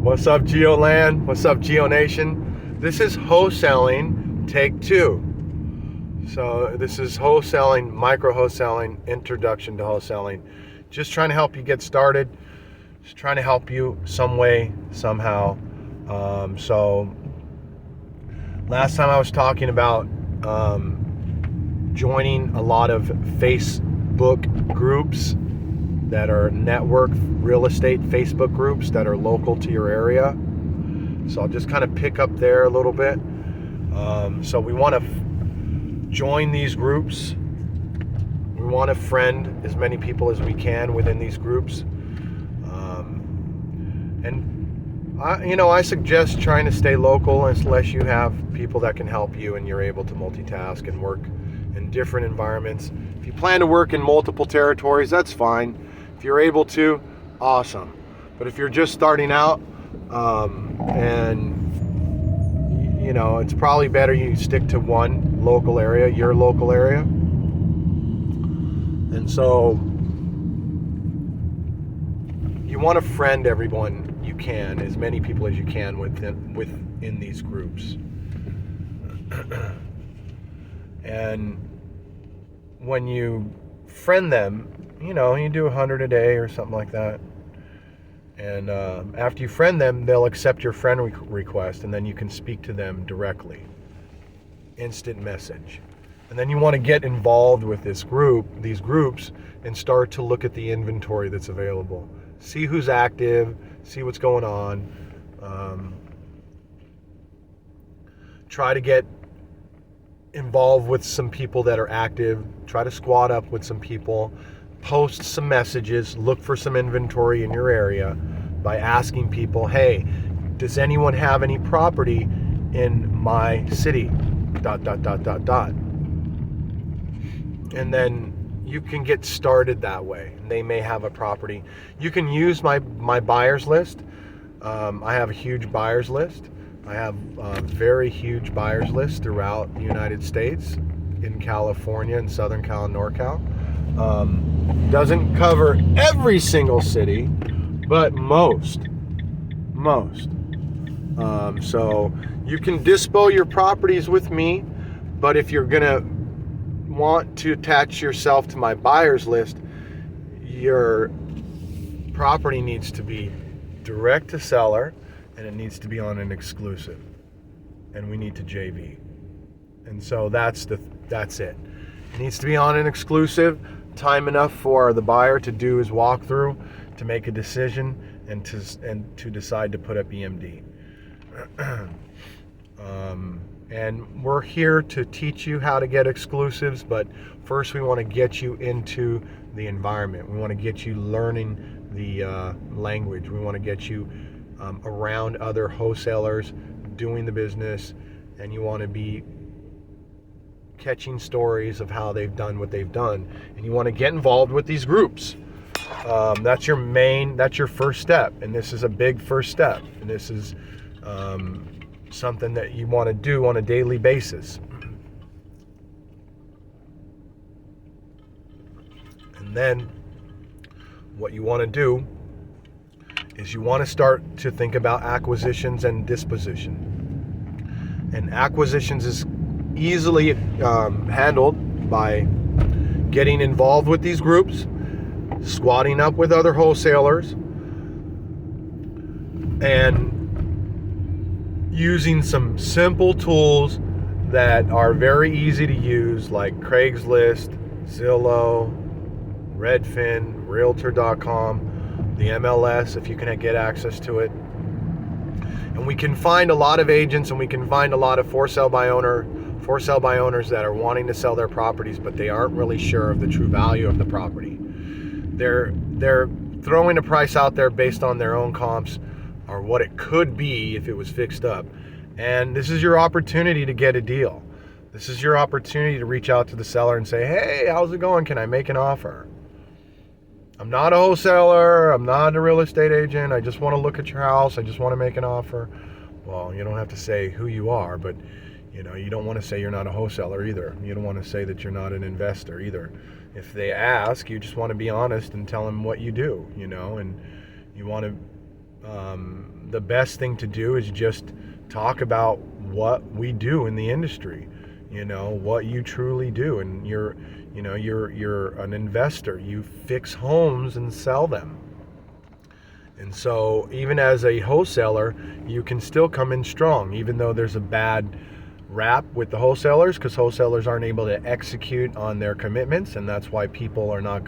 What's up, GEO land? What's up, GEO Nation? This is Wholesaling Take 2. So this is wholesaling, micro wholesaling, introduction to wholesaling. Just trying to help you get started. Just trying to help you some way, somehow. So last time I was talking about joining a lot of Facebook groups that are network real estate Facebook groups that are local to your area. So I'll just kind of pick up there a little bit. So we want to join these groups. We want to friend as many people as we can within these groups. And I suggest trying to stay local unless you have people that can help you and you're able to multitask and work in different environments. If you plan to work in multiple territories, that's fine. If you're able to, awesome. But if you're just starting out, and it's probably better you stick to one local area, your local area. And so you want to friend everyone you can, as many people as you can within these groups. And when you friend them, you do 100 a day or something like that. And after you friend them, they'll accept your friend request, and then you can speak to them directly. Instant message. And then you want to get involved with these groups, and start to look at the inventory that's available. See who's active, see what's going on. Try to get involved with some people that are active. Try to squad up with some people. Post some messages, look for some inventory in your area by asking people, hey, does anyone have any property in my city? ... And then you can get started that way. They may have a property. You can use my buyers list. I have a huge buyers list. I have a very huge buyers list throughout the United States, in California, in Southern Cal and NorCal. Doesn't cover every single city, but most. So you can dispo your properties with me, but if you're gonna want to attach yourself to my buyers list, your property needs to be direct to seller, and it needs to be on an exclusive, and we need to JV. And so that's it. It needs to be on an exclusive, time enough for the buyer to do his walkthrough, to make a decision, and to decide to put up EMD. And we're here to teach you how to get exclusives, but first we want to get you into the environment. We want to get you learning the language. We want to get you around other wholesalers doing the business, and you want to be catching stories of how they've done what they've done, and you want to get involved with these groups. That's your first step, and this is a big first step, and this is something that you want to do on a daily basis. And then what you want to do is you want to start to think about acquisitions and disposition. And acquisitions is easily handled by getting involved with these groups, squatting up with other wholesalers, and using some simple tools that are very easy to use, like Craigslist, Zillow, Redfin, Realtor.com, the MLS, if you can get access to it. And we can find a lot of agents, and we can find a lot of for sale by owners that are wanting to sell their properties, but they aren't really sure of the true value of the property. They're throwing a price out there based on their own comps, or what it could be if it was fixed up. And this is your opportunity to get a deal. This is your opportunity to reach out to the seller and say, hey, how's it going? Can I make an offer? I'm not a wholesaler. I'm not a real estate agent. I just want to look at your house. I just want to make an offer. Well, you don't have to say who you are, but you don't want to say you're not a wholesaler either. You don't want to say that you're not an investor either. If they ask, you just want to be honest and tell them what you do, and you want to the best thing to do is just talk about what we do in the industry, what you truly do. And you're an investor. You fix homes and sell them. And so even as a wholesaler, you can still come in strong, even though there's a bad rap with the wholesalers, because wholesalers aren't able to execute on their commitments. And that's why people are not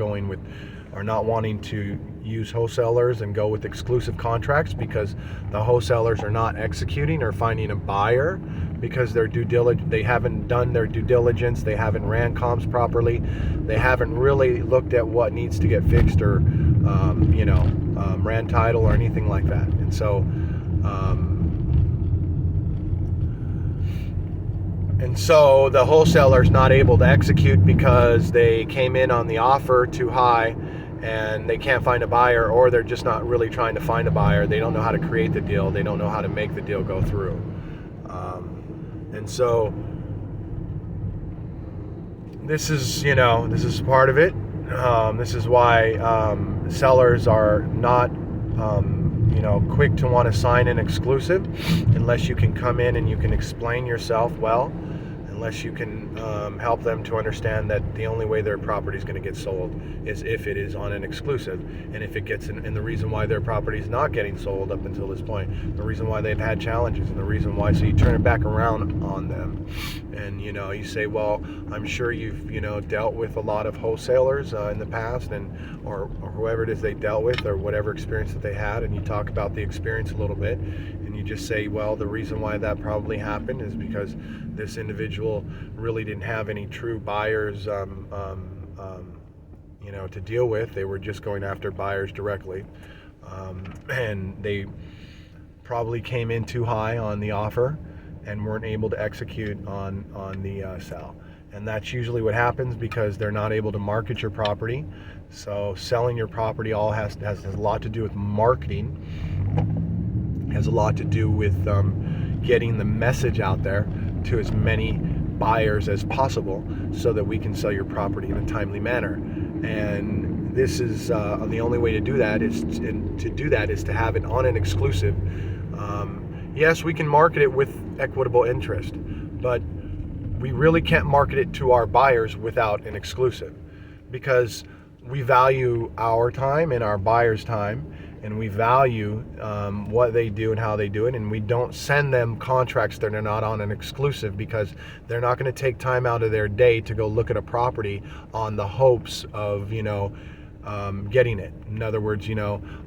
wanting to use wholesalers and go with exclusive contracts, because the wholesalers are not executing or finding a buyer, because they haven't done their due diligence, they haven't ran comps properly, they haven't really looked at what needs to get fixed, or ran title or anything like that. And so the wholesaler's not able to execute because they came in on the offer too high and they can't find a buyer, or they're just not really trying to find a buyer. They don't know how to create the deal. They don't know how to make the deal go through. And so this is part of it. This is why sellers are not quick to want to sign an exclusive unless you can come in and you can explain yourself well, unless you can help them to understand that the only way their property is going to get sold is if it is on an exclusive. And if it gets in, and the reason why their property is not getting sold up until this point, the reason why they've had challenges, and the reason why, so you turn it back around on them. And you say, well, I'm sure you've dealt with a lot of wholesalers in the past, or whoever it is they dealt with, or whatever experience that they had, and you talk about the experience a little bit, and you just say, well, the reason why that probably happened is because this individual really didn't have any true buyers to deal with. They were just going after buyers directly, and they probably came in too high on the offer and weren't able to execute on the sell. And that's usually what happens, because they're not able to market your property. So selling your property has a lot to do with marketing, has a lot to do with getting the message out there to as many buyers as possible, so that we can sell your property in a timely manner. And this is the only way to do that is to have it on an exclusive. Yes, we can market it with equitable interest, but we really can't market it to our buyers without an exclusive, because we value our time and our buyers' time, and we value what they do and how they do it. And we don't send them contracts that are not on an exclusive, because they're not going to take time out of their day to go look at a property on the hopes of getting it. In other words,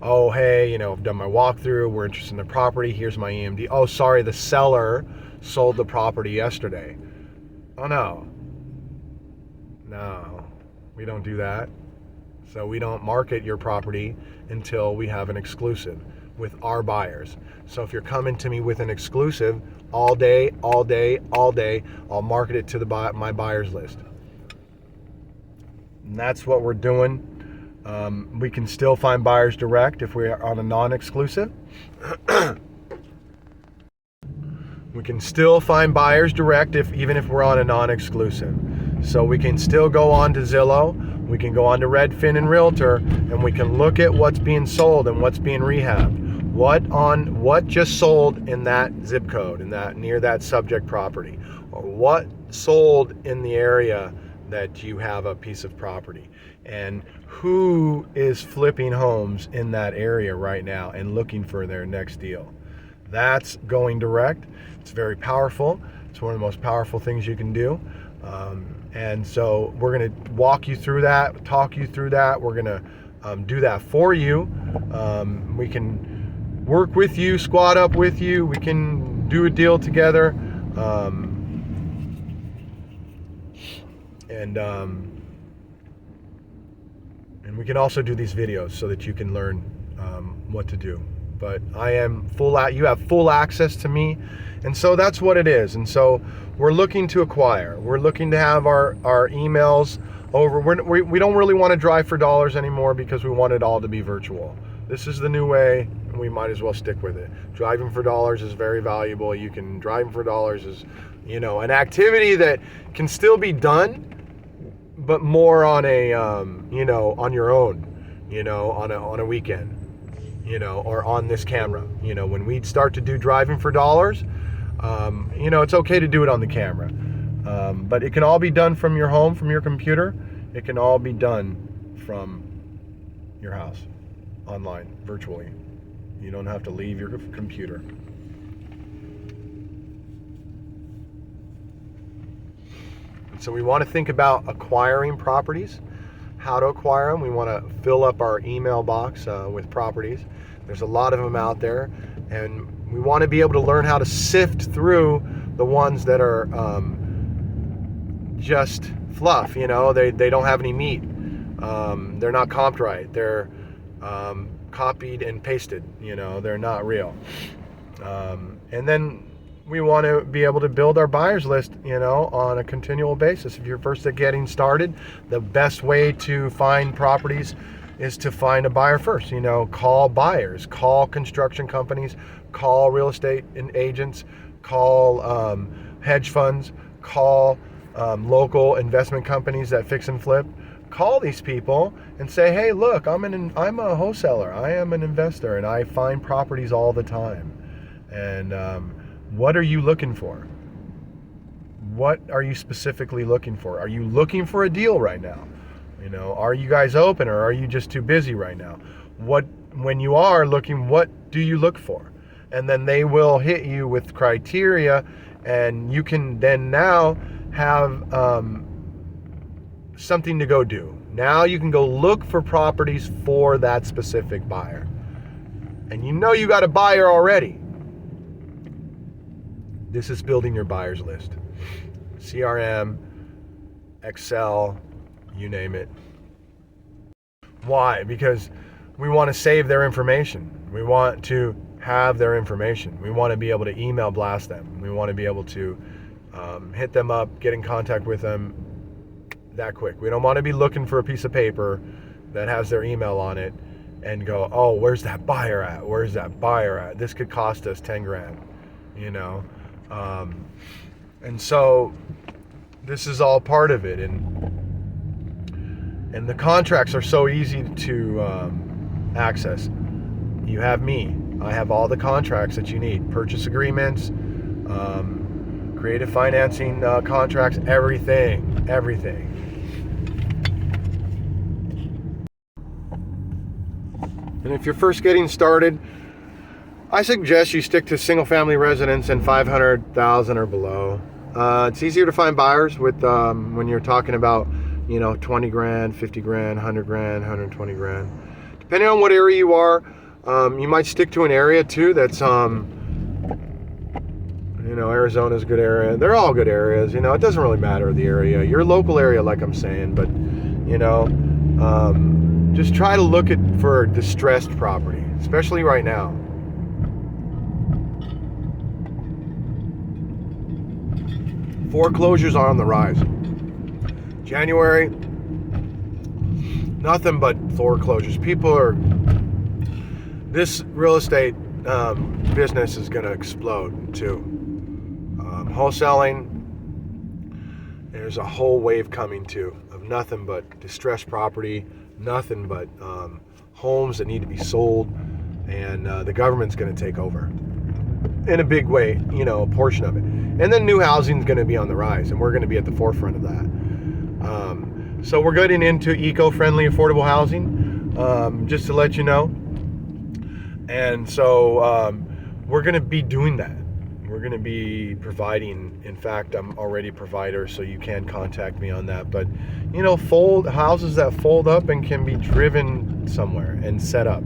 oh, hey, I've done my walkthrough, we're interested in the property, here's my EMD. Oh, sorry, the seller sold the property yesterday. Oh, no, we don't do that. So we don't market your property until we have an exclusive with our buyers. So if you're coming to me with an exclusive, all day, I'll market it to my buyers list. And that's what we're doing. We can still find buyers direct if we are on a non-exclusive. We can still find buyers direct even if we're on a non-exclusive. So we can still go on to Zillow, we can go on to Redfin and Realtor, and we can look at what's being sold and what's being rehabbed. What just sold in that zip code, near that subject property, or what sold in the area that you have a piece of property, and who is flipping homes in that area right now and looking for their next deal. That's going direct. It's very powerful. It's one of the most powerful things you can do. And so we're going to walk you through that, talk you through that. We're going to do that for you. We can work with you, squat up with you. We can do a deal together. And we can also do these videos so that you can learn what to do. But you have full access to me. And so that's what it is. And so we're looking to acquire. We're looking to have our emails over. We don't really want to drive for dollars anymore, because we want it all to be virtual. This is the new way, and we might as well stick with it. Driving for dollars is very valuable. You can drive for dollars is, an activity that can still be done, but more on a, on your own, on a weekend. or on this camera. When we start to do driving for dollars, it's okay to do it on the camera. But it can all be done from your home, from your computer. It can all be done from your house, online, virtually. You don't have to leave your computer. So we want to think about acquiring properties, how to acquire them. We want to fill up our email box with properties. There's a lot of them out there, and we want to be able to learn how to sift through the ones that are just fluff. They don't have any meat. They're not comped right. They're copied and pasted. They're not real. And then we want to be able to build our buyers list, on a continual basis. If you're first getting started, the best way to find properties is to find a buyer first. Call buyers, call construction companies, call real estate agents, call hedge funds, call local investment companies that fix and flip. Call these people and say, hey, look, I'm a wholesaler. I am an investor, and I find properties all the time. And what are you looking for? What are you specifically looking for? Are you looking for a deal right now? Are you guys open, or are you just too busy right now? When you are looking, what do you look for? And then they will hit you with criteria, and you can then now have something to go do. Now you can go look for properties for that specific buyer. And you got a buyer already. This is building your buyers list. CRM, Excel, you name it. Why? Because we want to save their information. We want to have their information. We want to be able to email blast them. We want to be able to hit them up, get in contact with them that quick. We don't want to be looking for a piece of paper that has their email on it and go, oh, where's that buyer at? Where's that buyer at? This could cost us 10 grand, and so this is all part of it. And the contracts are so easy to access. You have me. I have all the contracts that you need. Purchase agreements, creative financing contracts, everything. And if you're first getting started, I suggest you stick to single-family residence and 500,000 or below. It's easier to find buyers with when you're talking about 20 grand, 50 grand, 100 grand, 120 grand. Depending on what area you are, you might stick to an area too that's Arizona's a good area. They're all good areas. It doesn't really matter the area, your local area, like I'm saying, but just try to look for distressed property, especially right now. Foreclosures are on the rise. January, nothing but foreclosures. This real estate business is going to explode too. Wholesaling, there's a whole wave coming too of nothing but distressed property, nothing but homes that need to be sold, and the government's going to take over in a big way, a portion of it. And then new housing is going to be on the rise, and we're going to be at the forefront of that. So we're getting into eco-friendly, affordable housing, just to let you know. And so we're going to be doing that. We're going to be providing. In fact, I'm already a provider, so you can contact me on that. But, houses that fold up and can be driven somewhere and set up.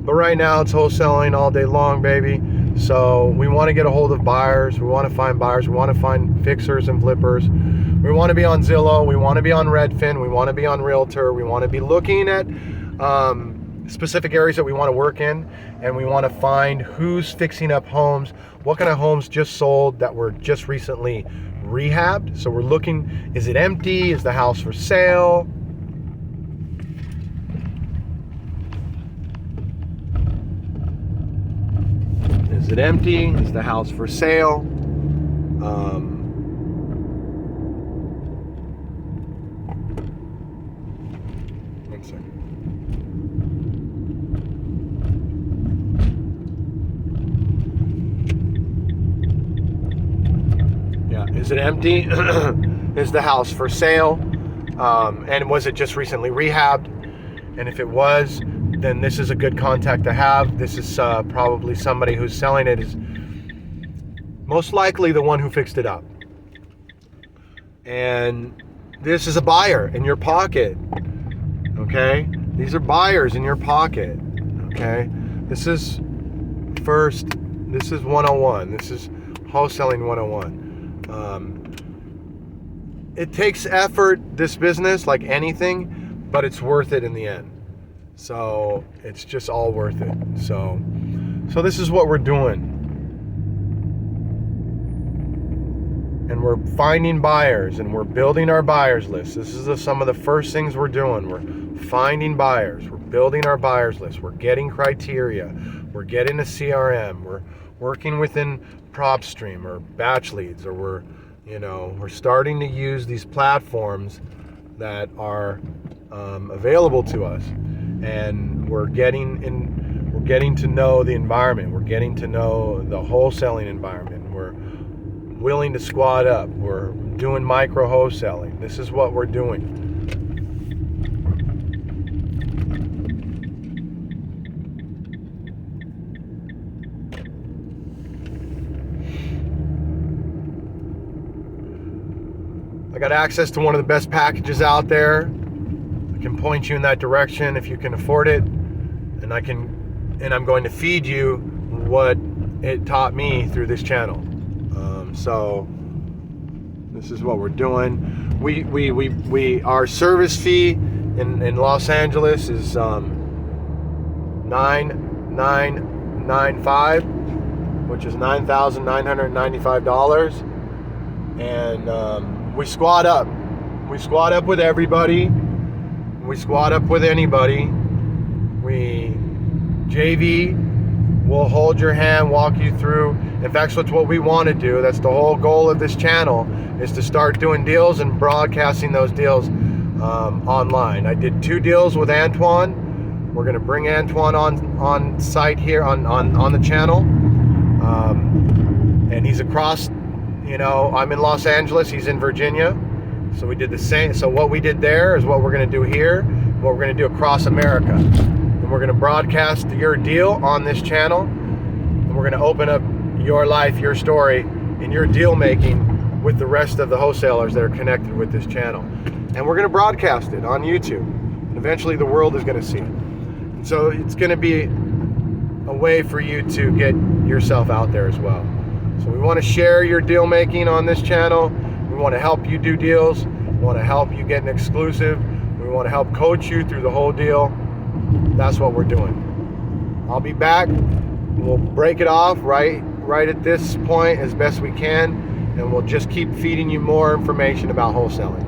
But right now it's wholesaling all day long, baby. So we want to get a hold of buyers. We want to find buyers. We want to find fixers and flippers. We want to be on Zillow. We want to be on Redfin. We want to be on Realtor. We want to be looking at specific areas that we want to work in, and we want to find who's fixing up homes, what kind of homes just sold that were just recently rehabbed. So we're looking, is it empty? Is the house for sale? Is it empty? Is the house for sale? One second. Is it empty? Is the house for sale? And was it just recently rehabbed? And if it was, then this is a good contact to have. This is probably somebody who's selling it is most likely the one who fixed it up. And this is a buyer in your pocket. Okay? These are buyers in your pocket. Okay? This is 101. This is wholesaling 101. It takes effort, this business, like anything, but it's worth it in the end. So it's just all worth it. So this is what we're doing. And we're finding buyers, and we're building our buyers list. This is some of the first things we're doing. We're finding buyers. We're building our buyers list. We're getting criteria. We're getting a CRM. We're working within PropStream or Batch Leads, or we're starting to use these platforms that are available to us, and we're getting to know the environment. We're getting to know the wholesaling environment. We're willing to squat up. We're doing micro wholesaling. This is what we're doing. I got access to one of the best packages out there. I can point you in that direction if you can afford it, and I'm going to feed you what it taught me through this channel. So this is what we're doing. Our service fee in Los Angeles is $9,995, which is $9,995, and we squat up. We squat up with everybody. We squat up with anybody. JV will hold your hand, walk you through. In fact, that's what we want to do. That's the whole goal of this channel, is to start doing deals and broadcasting those deals online. I did 2 deals with Antoine. We're going to bring Antoine on site here on the channel. And he's across, I'm in Los Angeles, he's in Virginia. So we did the same. So what we did there is what we're going to do here, what we're going to do across America. And we're going to broadcast your deal on this channel. And we're going to open up your life, your story, and your deal making with the rest of the wholesalers that are connected with this channel. And we're going to broadcast it on YouTube. And eventually the world is going to see it. And so it's going to be a way for you to get yourself out there as well. So we want to share your deal making on this channel. We want to help you do deals. We want to help you get an exclusive. We want to help coach you through the whole deal. That's what we're doing. I'll be back. We'll break it off right at this point as best we can, and we'll just keep feeding you more information about wholesaling.